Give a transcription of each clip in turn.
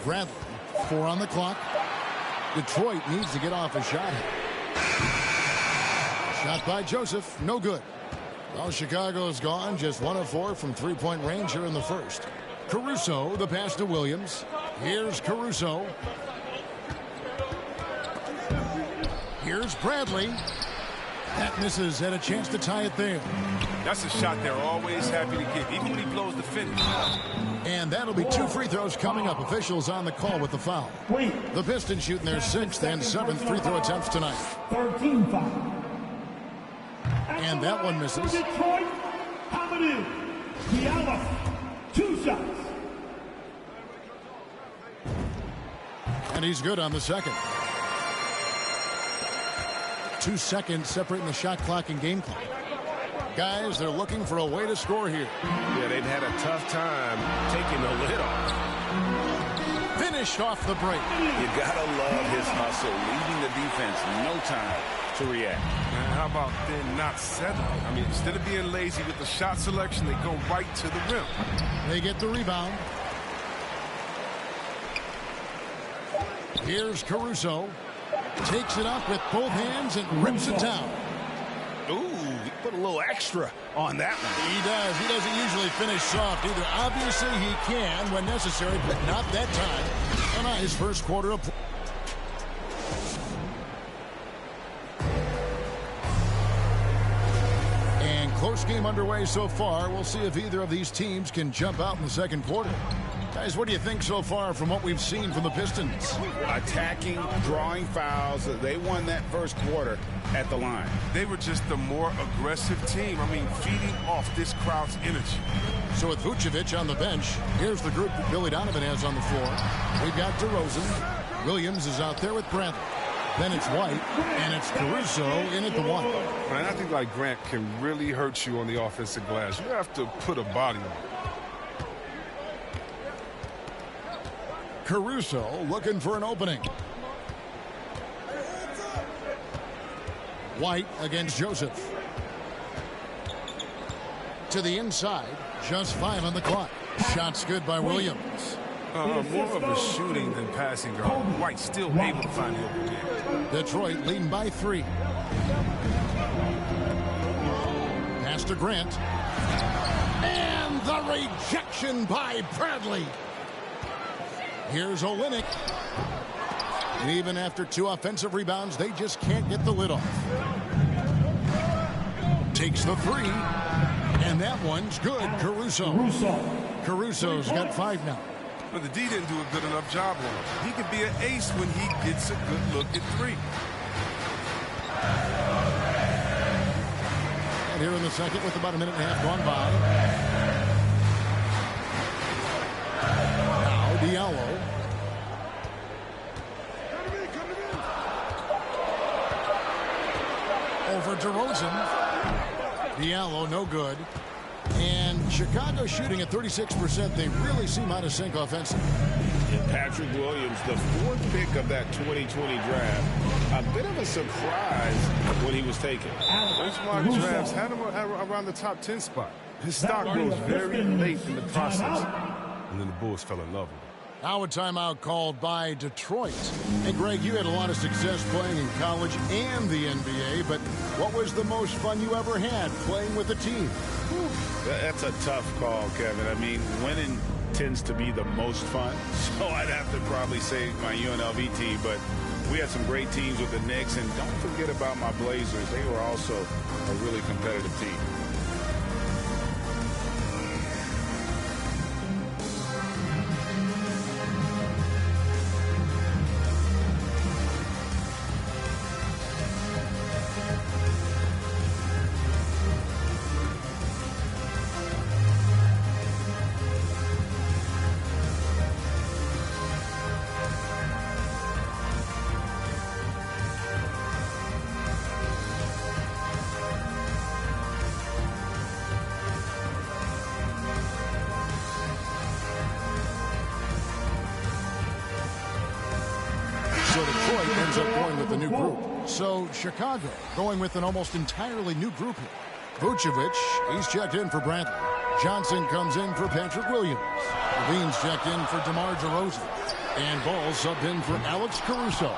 Bradley. 4 on the clock. Detroit needs to get off a shot. Shot by Joseph. No good. Well, Chicago's gone. Just 1 of 4 from three-point range here in the first. Caruso, the pass to Williams. Here's Caruso. Here's Bradley. That misses. Had a chance to tie it there. That's a shot they're always happy to get, even when he blows the finish. And that'll be 2 free throws coming up. Officials on the call with the foul. The Pistons shooting their 6th and 7th free throw attempts tonight. 13 foul. And that one misses. Detroit, Hamidou Diallo, 2 shots. And he's good on the second. 2 seconds separating the shot clock and game clock. Guys, they're looking for a way to score here. Yeah, they've had a tough time taking the lid off. Finished off the break. You gotta love his hustle, leaving the defense no time to react. Man, how about then not settling? I mean, instead of being lazy with the shot selection, they go right to the rim. They get the rebound. Here's Caruso. Takes it up with both hands and rips it down. Ooh, he put a little extra on that one. He does. He doesn't usually finish soft either. Obviously, he can when necessary, but not that time. And on his first quarter of play. And close game underway so far. We'll see if either of these teams can jump out in the second quarter. Guys, what do you think so far from what we've seen from the Pistons? Attacking, drawing fouls. They won that first quarter at the line. They were just the more aggressive team. I mean, feeding off this crowd's energy. So with Vucevic on the bench, here's the group that Billy Donovan has on the floor. We've got DeRozan. Williams is out there with Bradley. Then it's White, and it's Caruso in at the 1. Man, I think like Grant can really hurt you on the offensive glass. You have to put a body on it. Caruso looking for an opening. White against Joseph. To the inside. Just 5 on the clock. Shots good by Williams. More of a shooting than passing guard. White still able to find the open man. Detroit leading by 3. Pass to Grant. And the rejection by Bradley. Here's Olynyk. And even after 2 offensive rebounds, they just can't get the lid off. Takes the 3. And that one's good. Caruso's got 5 now. But the D didn't do a good enough job on him. He could be an ace when he gets a good look at 3. And here in the second with about a minute and a half gone by. Now Diallo. Over DeRozan. Diallo, no good. And Chicago shooting at 36%. They really seem out of sync offensively. Patrick Williams, the 4th pick of that 2020 draft. A bit of a surprise when he was taken. Benchmark drafts had him around the top 10 spot. His stock rose very late in the process. And then the Bulls fell in love with him. Now a timeout called by Detroit. And Greg, you had a lot of success playing in college and the NBA, but what was the most fun you ever had playing with a team? That's a tough call, Kevin. I mean, winning tends to be the most fun, so I'd have to probably say my UNLV team, but we had some great teams with the Knicks, and don't forget about my Blazers. They were also a really competitive team. So Detroit ends up going with a new group. So Chicago going with an almost entirely new group here. Vucevic, he's checked in for Bradley. Johnson comes in for Patrick Williams. Levine's checked in for DeMar DeRozan. And Ball subbed in for Alex Caruso.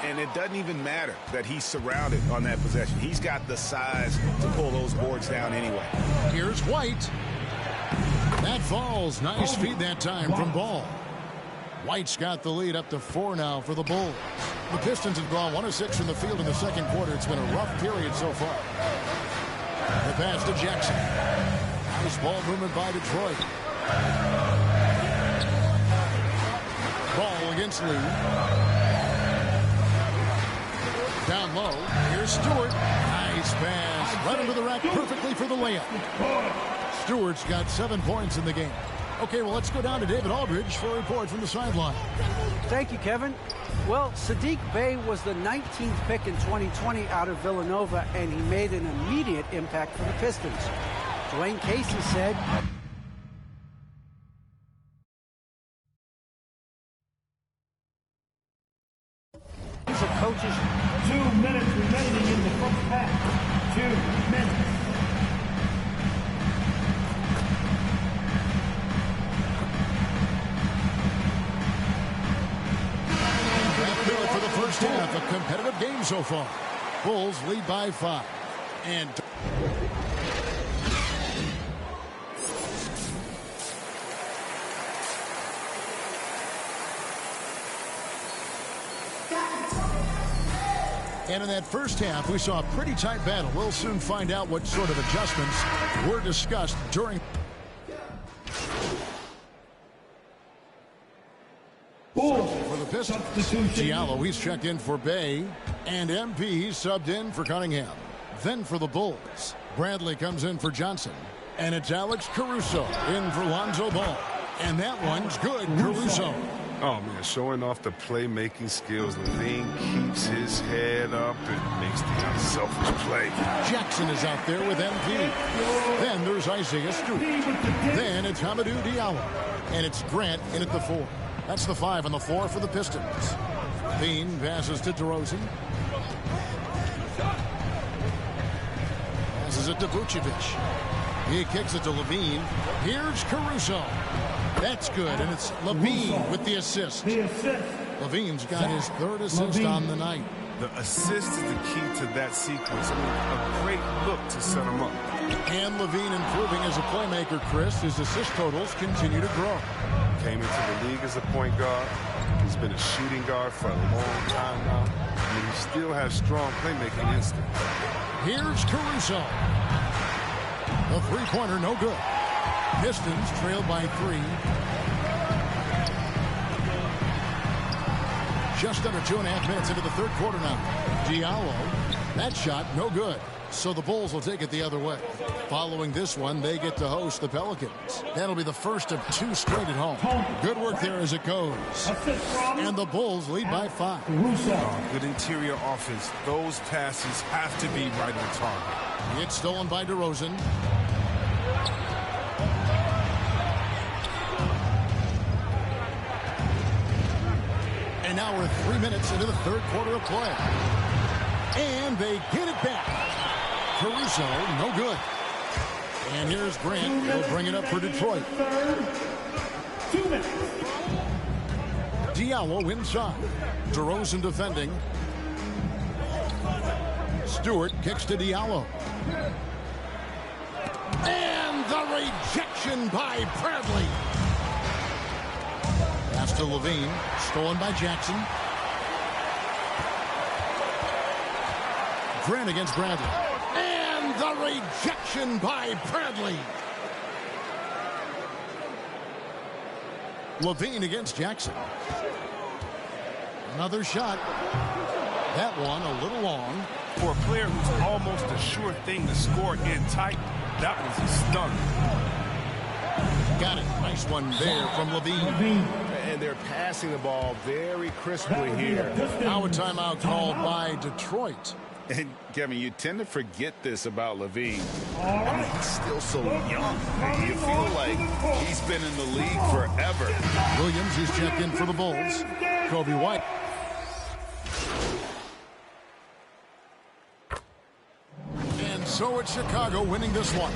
And it doesn't even matter that he's surrounded on that possession. He's got the size to pull those boards down anyway. Here's White. That falls. Nice feed that time from Ball. White's got the lead up to 4 now for the Bulls. The Pistons have gone 1 of 6 from the field in the second quarter. It's been a rough period so far. The pass to Jackson. Nice ball movement by Detroit. Ball against Lee. Down low. Here's Stewart. Nice pass. Right into the rack perfectly for the layup. Stewart's got 7 points in the game. Okay, well, let's go down to David Aldridge for a report from the sideline. Thank you, Kevin. Well, Saddiq Bey was the 19th pick in 2020 out of Villanova, and he made an immediate impact for the Pistons. Dwayne Casey said, he's a coach's 2 minutes remaining in the first half. 2 minutes. For the first half, a competitive game so far. Bulls lead by 5. And in that first half, we saw a pretty tight battle. We'll soon find out what sort of adjustments were discussed during. For the Pistons, Diallo, he's checked in for Bey, and MP, he's subbed in for Cunningham. Then for the Bulls, Bradley comes in for Johnson, and it's Alex Caruso in for Lonzo Ball. And that one's good, Caruso. Oh, man, showing off the playmaking skills. LaVine keeps his head up and makes the unselfish play. Jackson is out there with MP. Then there's Isaiah Stewart. Then it's Hamidou Diallo. And it's Grant in at the 4. That's the 5 on the floor for the Pistons. Bean passes to DeRozan. Passes it to Vucevic. He kicks it to LaVine. Here's Caruso. That's good, and it's LaVine with the assist. LaVine's got his 3rd assist on the night. The assist is the key to that sequence. I mean, a great look to set him up. And LaVine improving as a playmaker, Chris. His assist totals continue to grow. Came into the league as a point guard. He's been a shooting guard for a long time now. And he still has strong playmaking instinct. Here's Caruso. The three-pointer, no good. Pistons trailed by 3. Just under 2.5 minutes into the third quarter now. Diallo, that shot, no good. So the Bulls will take it the other way. Following this one, they get to host the Pelicans. That'll be the first of 2 straight at home. Good work there as it goes. And the Bulls lead by 5. Good interior offense. Those passes have to be right on target. It's stolen by DeRozan. And now we're 3 minutes into the third quarter of play. And they get it back. Caruso, no good. And here's Grant. He'll bring it up for Detroit. 2 minutes. Diallo inside. DeRozan defending. Stewart kicks to Diallo. And the rejection by Bradley. Pass to LaVine. Stolen by Jackson. Grant against Bradley. And the rejection by Bradley. LaVine against Jackson. Another shot. That one a little long. For a player who's almost a sure thing to score in tight, that was a stunner. Got it. Nice one there from LaVine. And they're passing the ball very crisply here. Now a timeout called by Detroit. And, Kevin, you tend to forget this about LaVine. I mean, he's still so young. You feel like he's been in the league forever. Williams is checked in for the Bulls. Kobe White. And So it's Chicago winning this one.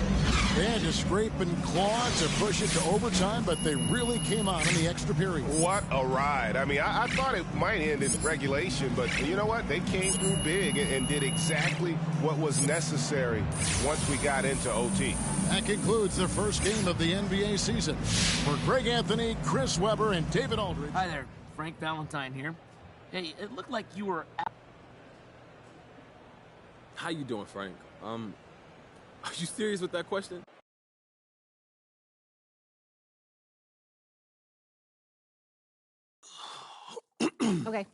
They had to scrape and claw to push it to overtime, but they really came on in the extra period. What a ride. I mean, I thought it might end in regulation, but you know what? They came through big and did exactly what was necessary once we got into OT. That concludes the first game of the NBA season. For Greg Anthony, Chris Webber, and David Aldridge. Hi there, Frank Valentine here. Hey, it looked like you were... How you doing, Frank? Are you serious with that question? Okay,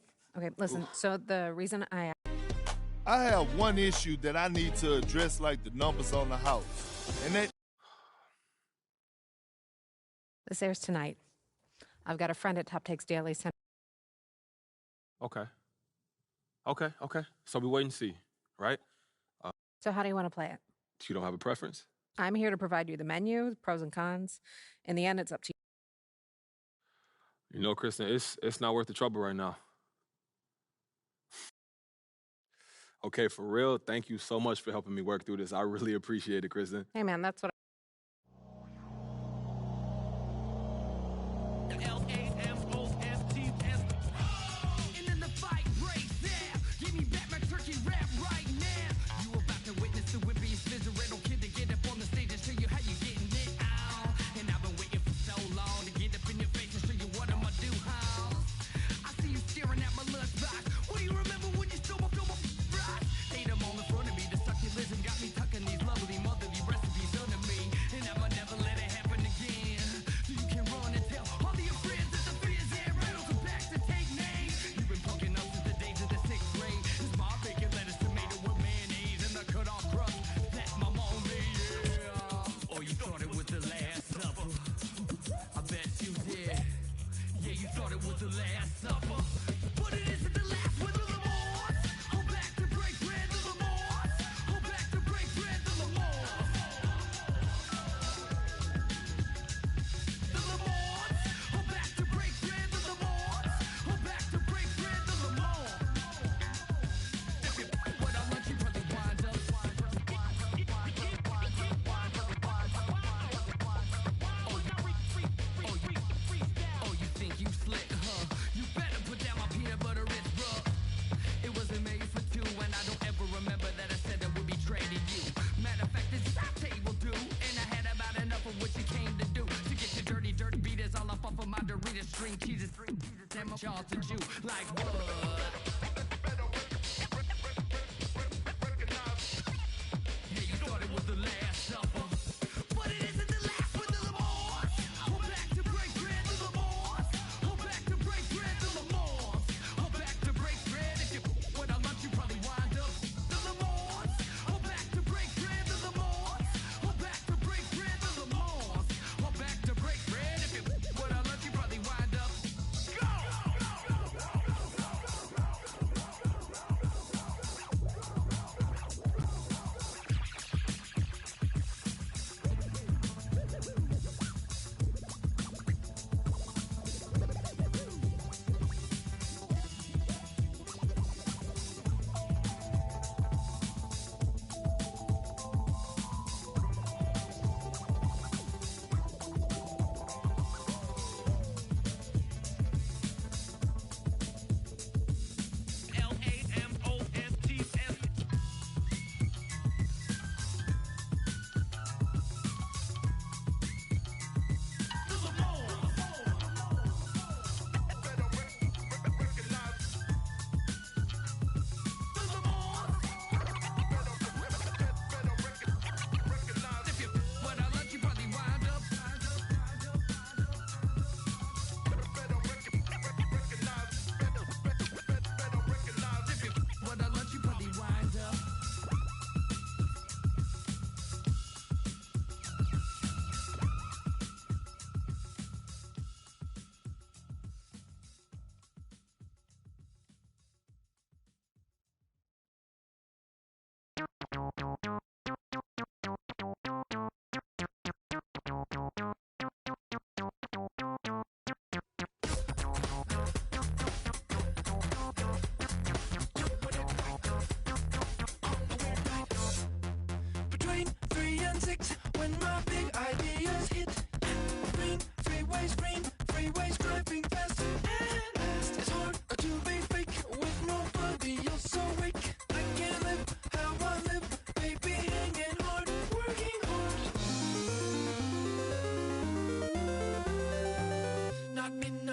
listen, so the reason I have one issue that I need to address, like the numbers on the house. And that... This airs tonight. I've got a friend at Top Takes Daily sent... Okay. So we wait and see, right? So how do you want to play it? You don't have a preference? I'm here to provide you the menu, the pros and cons. In the end, it's up to you. You know, Kristen, it's not worth the trouble right now. Okay, for real, thank you so much for helping me work through this. I really appreciate it, Kristen. Hey, man, that's what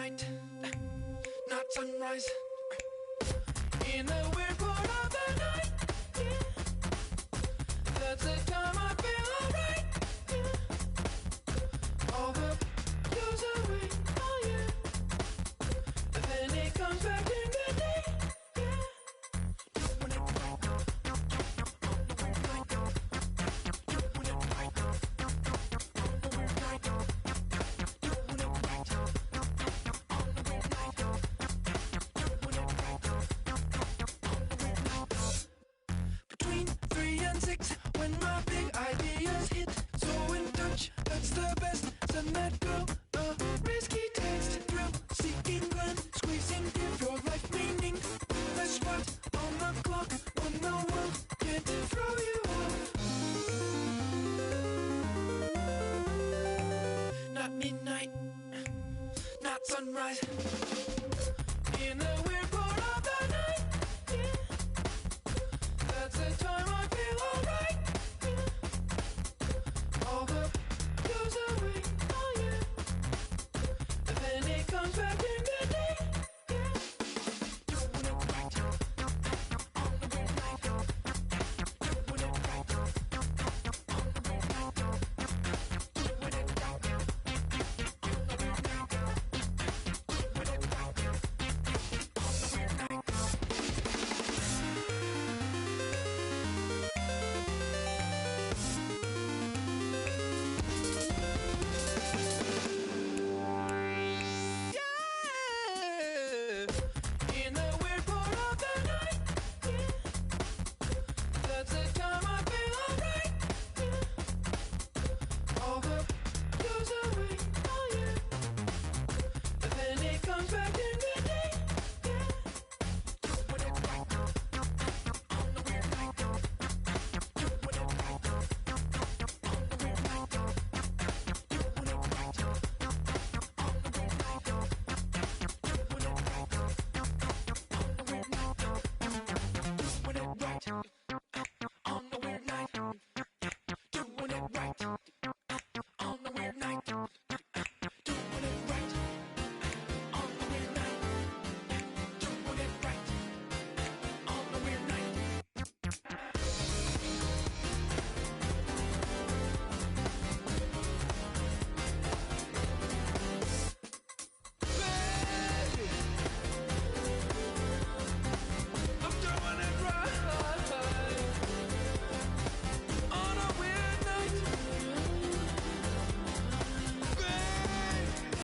midnight, not sunrise. In a weird part of the night, yeah. That's the time I feel alright, yeah. All the goes away, oh yeah. But then it comes back in the day, yeah. Between 3 and 6, when my big ideas hit, so in touch, that's the best. Send that girl a risky text, thrill seeking glance, squeezing give your life meaning. That's what on the clock when the world can't throw you off. Not midnight, not sunrise. In a